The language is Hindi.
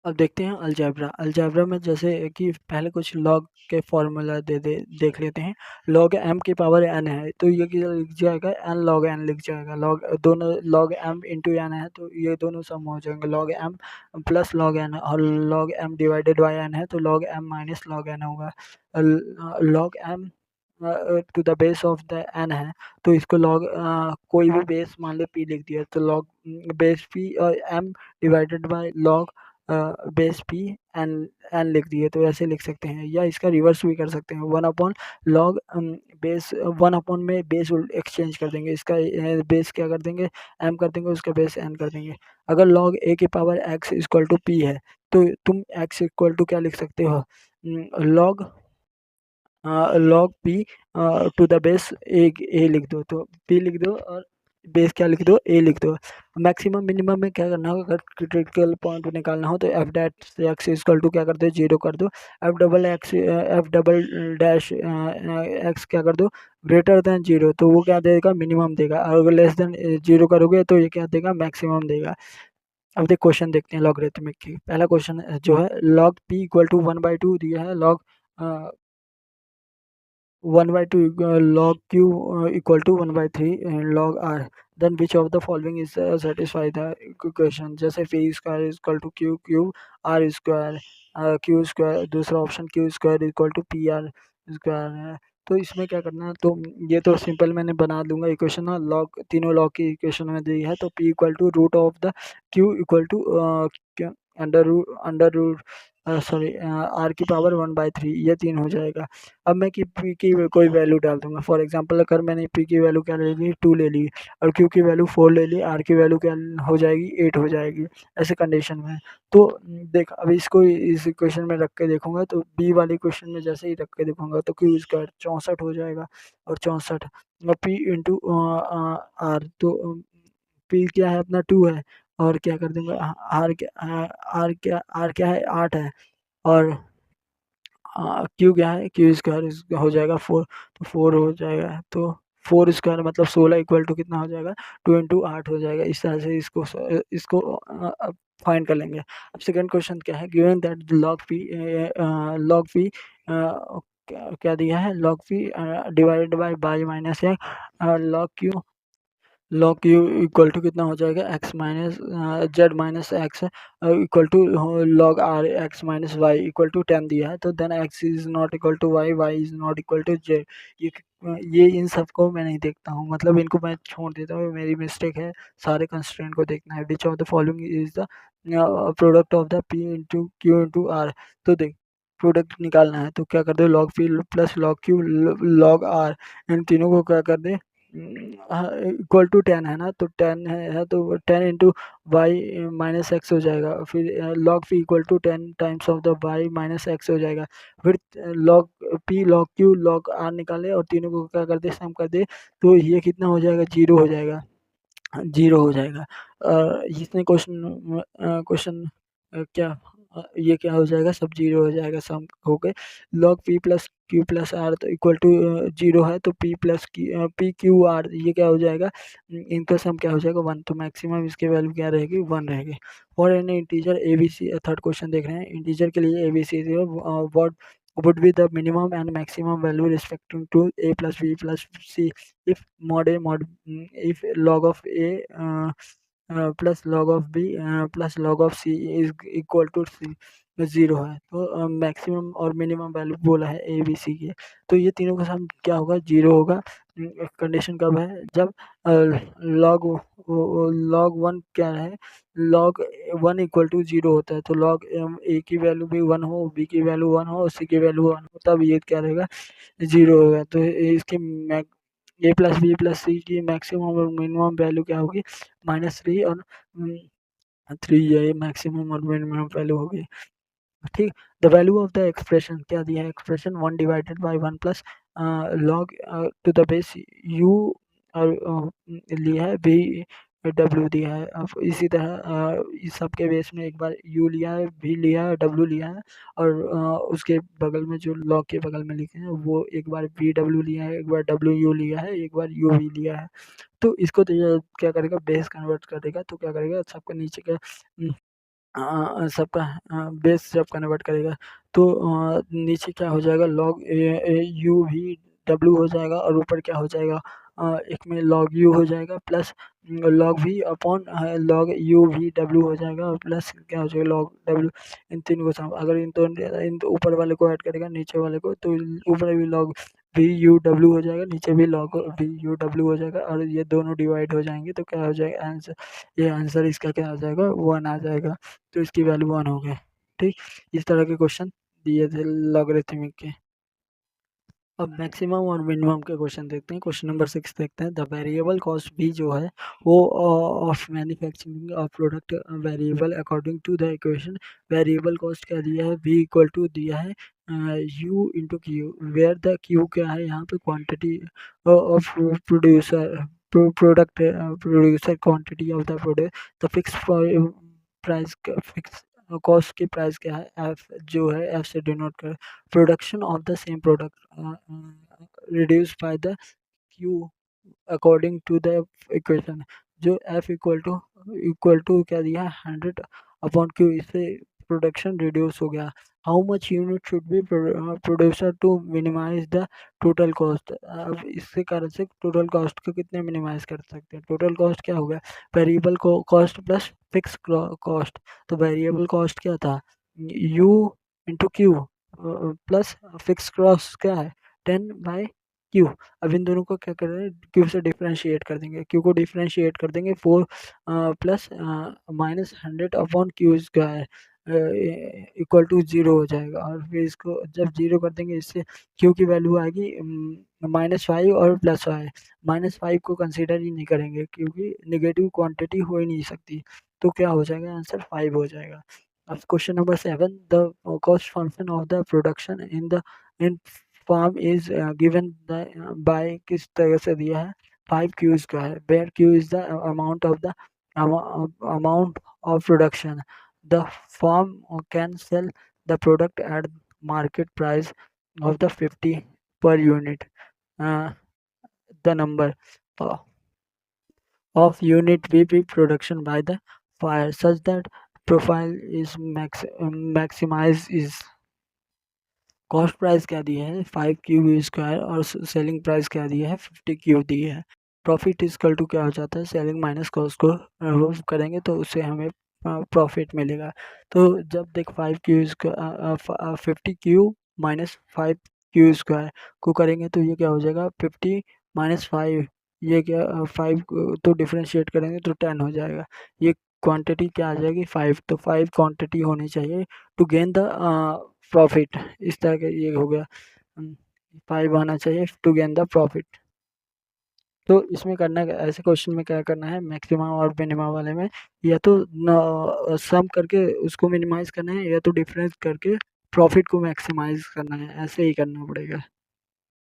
अब देखते हैं अलजेब्रा। अलजेब्रा में जैसे कि पहले कुछ लॉग के फॉर्मूला देख लेते हैं। लॉग एम की पावर एन है तो ये क्या लिख जाएगा, एन लॉग एन लिख जाएगा। लॉग दोनों लॉग एम इंटू एन है तो ये दोनों सम हो जाएंगे, log M plus log N, और log M divided by N है तो log M minus log N होगा। Log M to the base of the N है तो इसको लॉग कोई भी बेस मान ले पी लिख दिया तो लॉग बेस पी और M divided by log base P N N लिख दिए तो ऐसे लिख सकते हैं, या इसका रिवर्स भी कर सकते हैं। One upon log base, one upon में बेस एक्सचेंज कर देंगे, इसका बेस क्या कर देंगे, एम कर देंगे, उसका बेस एन कर देंगे। अगर लॉग ए की power X equal to P है तो तुम एक्स इक्वल टू क्या लिख सकते हो, log log P to the base A लिख दो, तो पी लिख दो और बेस क्या लिख दो, ए लिख दो। मैक्सिमम मिनिमम में क्या करना होगा, अगर क्रिटिकल पॉइंट निकालना हो तो F dash X equal to क्या कर दो, जीरो कर दो। एफ डबल डैश एक्स क्या कर दो, ग्रेटर देन जीरो, तो वो क्या देगा, मिनिमम देगा। और अगर लेस देन जीरो करोगे तो ये क्या देगा, मैक्सिमम देगा। अब देख क्वेश्चन देखते हैं लॉगरिथमिक की। पहला क्वेश्चन जो है, लॉग पी इक्वल टू 1/2 दिया है, log 1/2 log q equal to 1/3 log r, then which of the following is satisfy the equation। जैसे p square equal to q cube r square q square, दूसरा option q square equal to P R square है। तो इसमें क्या करना है, तो ये तो सिंपल मैंने बना दूंगा इक्वेशन ना, लॉग तीनों लॉग की इक्वेशन में दी है तो p equal to root of the q equal to under root sorry R की पावर 1/3, ये तीन हो जाएगा। अब मैं कि पी की कोई वैल्यू डाल दूंगा। फॉर एग्जांपल अगर मैंने पी की वैल्यू क्या ले ली, 2 ले ली, और क्यू की वैल्यू 4 ले ली, आर की वैल्यू क्या हो जाएगी, 8 हो जाएगी। ऐसे कंडीशन में तो देख, अब इसको इस इक्वेशन में रख के देखूंगा तो बी वाली क्वेश्चन में जैसे ही रख के देखूंगा तो क्यू स्क्वायर 64 हो जाएगा, और 64 पी इंटू आर, तो पी क्या है अपना 2 है, और क्या कर दूंगा आर क्या है 8 है, और क्यू क्या है, क्यू स्क्वायर हो जाएगा 4, तो 4 हो जाएगा, तो 4 स्क्वायर मतलब 16 इक्वल टू कितना हो जाएगा, 2 इंटू 8 हो जाएगा। इस तरह से इसको फाइंड कर लेंगे। अब सेकंड क्वेश्चन क्या है, गिवन दैट लॉग पी क्या दिया है, log P divided by by minus है log Q, log Q equal to कितना हो जाएगा, X minus Z minus X equal to log R X minus Y equal to 10 दिया है, तो then X is not equal to Y, Y is not equal to Z. ये ये इन सबको मैं नहीं देखता हूँ, मतलब इनको मैं छोड़ देता हूँ, मेरी मिस्टेक है। सारे कंस्ट्रेंट को देखना है। Which of the following is the product of the P into Q into R. तो देख, प्रोडक्ट निकालना है तो क्या कर दो, log P plus log Q log R, इन तीनों को क्या कर दे, इक्वल टू 10 है ना, तो 10 है तो 10 इंटू वाई माइनस एक्स हो जाएगा। फिर log P equal to 10 times of the Y minus X हो जाएगा। फिर log P log Q log R निकाले और तीनों को क्या कर दे, सम कर दे, तो ये कितना हो जाएगा, जीरो हो जाएगा, जीरो हो जाएगा। इसमें क्वेश्चन क्वेश्चन क्या ये क्या हो जाएगा, सब जीरो हो जाएगा सम हो गए। Log P plus Q plus R तो इक्वल टू जीरो है, तो P plus P Q R ये क्या हो जाएगा, इनका सम क्या हो जाएगा, 1, तो मैक्सिमम इसके वैल्यू क्या रहेगी, 1 रहेगी। और an integer A B C, third question देख रहे हैं, इंटीजर के लिए A B C what would be the minimum and maximum value respecting to a plus b plus c if mod a mod if log of a plus log of b plus log of c is equal to c, zero है। तो मैक्सिमम और मिनिमम वैल्यू बोला है ए बी सी के, तो ये तीनों का सम क्या होगा, जीरो होगा। कंडीशन कब है, जब लॉग लॉग वन क्या है, लॉग 1 इक्वल टू जीरो होता है, तो लॉग ए की वैल्यू भी 1 हो, बी की वैल्यू 1 हो, सी की वैल्यू 1 हो, तब ये क्या रहेगा, जीरो होगा। तो इसकी ए प्लस बी प्लस सी की मैक्सिमम और मिनिमम वैल्यू क्या होगी, -3 और 3, ये मैक्सिमम और मिनिमम वैल्यू होगी। ठीक, the value of the expression क्या दिया है, expression 1 divided by 1 plus log to the base you और लिया है, बी डब्ल्यू दिया है। अब इसी तरह इस सब के बेस में एक बार यू लिया है, भी लिया है, डब्ल्यू लिया है, और उसके बगल में जो लॉग के बगल में लिखे हैं वो एक बार बी डब्ल्यू लिया है, एक बार डब्ल्यू यू लिया है, एक बार यू भी लिया है। तो इसको तो ये क्या करेगा, बेस कन्वर्ट कर देगा, तो क्या करेगा, सबके नीचे का सबका बेस जब कन्वर्ट करेगा तो नीचे क्या हो जाएगा, लॉग यू वी डब्ल्यू हो जाएगा और ऊपर क्या हो जाएगा, एक में लॉग यू हो जाएगा plus log V upon log U V W हो जाएगा और प्लस क्या हो जाएगा लॉग डब्ल्यू। इन तीन को अगर इन ऊपर वाले को ऐड करेगा नीचे वाले को तो ऊपर भी लॉग वी यू डब्ल्यू हो जाएगा, नीचे भी लॉग वी यू डब्ल्यू हो जाएगा और ये दोनों डिवाइड हो जाएंगे तो क्या हो जाएगा आंसर, ये आंसर इसका क्या आ जाएगा, 1 आ जाएगा। तो इसकी वैल्यू 1 हो गई। ठीक, इस तरह के क्वेश्चन दिए थे लॉगरिथमिक के। अब मैक्सिमम और मिनिमम के क्वेश्चन देखते हैं। क्वेश्चन नंबर 6 देखते हैं। द वेरिएबल कॉस्ट भी जो है वो of manufacturing of product variable according to the equation. Variable cost क्या दिया है, v इक्वल टू दिया है u into Q, where the Q क्या है यहाँ पे, quantity of producer product, producer quantity of the product. The fix price, fix cost की प्राइस क्या है, एफ जो है एफ से डिनोट कर production of the same product reduce by the Q according to the equation. जो एफ इक्वल टू क्या दिया है 100 अपॉन क्यू, इससे प्रोडक्शन रिड्यूस हो गया। How much unit should be producer to minimize the total cost. अब इसके कारण से टोटल कॉस्ट को कितने मिनिमाइज कर सकते हैं, टोटल कॉस्ट क्या होगा, variable cost plus fix cost. तो वेरिएबल कॉस्ट क्या था, you into Q plus fix cost क्या है 10/Q। अब इन दोनों को क्या कर रहे हैं, क्यू से डिफ्रेंशिएट कर देंगे, क्यू को डिफ्रेंशिएट कर देंगे 4 plus minus 100 upon Q square equal to 0 हो जाएगा। और फिर इसको जब 0 कर देंगे इससे क्यू की वैल्यू आएगी -5 और +5। -5 को कंसिडर ही नहीं करेंगे क्योंकि नेगेटिव क्वांटिटी हो ही नहीं सकती, तो क्या हो जाएगा आंसर 5 हो जाएगा। अब question number 7, the cost function of the production in form is given by, किस तरह से दिया है 5Q square, where Q is the amount of production. The firm can sell the product at market price of the 50 per unit. The number of unit VP production by the fire such that profile is maximize is। Cost price क्या दिया है 5Q स्क्वायर और सेलिंग प्राइस क्या दिया है 50Q दी है। प्रॉफिट इजकल टू क्या हो जाता है, सेलिंग माइनस कॉस्ट को रिमूव करेंगे तो उससे हमें प्रॉफिट मिलेगा। तो जब देख 5Q 50Q minus 5Q square को करेंगे तो ये क्या हो जाएगा 50 माइनस 5, ये क्या 5 तो डिफ्रेंशिएट करेंगे तो 10 हो जाएगा। ये क्वांटिटी क्या आ जाएगी 5, तो 5 क्वांटिटी होनी चाहिए टू गेन द प्रॉफिट। इस तरह का ये हो गया 5 आना चाहिए टू गेन द प्रॉफिट। तो इसमें करना ऐसे क्वेश्चन में क्या करना है, मैक्सिमम और मिनिमम वाले में या तो सम करके उसको मिनिमाइज करना है या तो डिफरेंस करके प्रॉफिट को मैक्सिमाइज करना है, ऐसे ही करना पड़ेगा।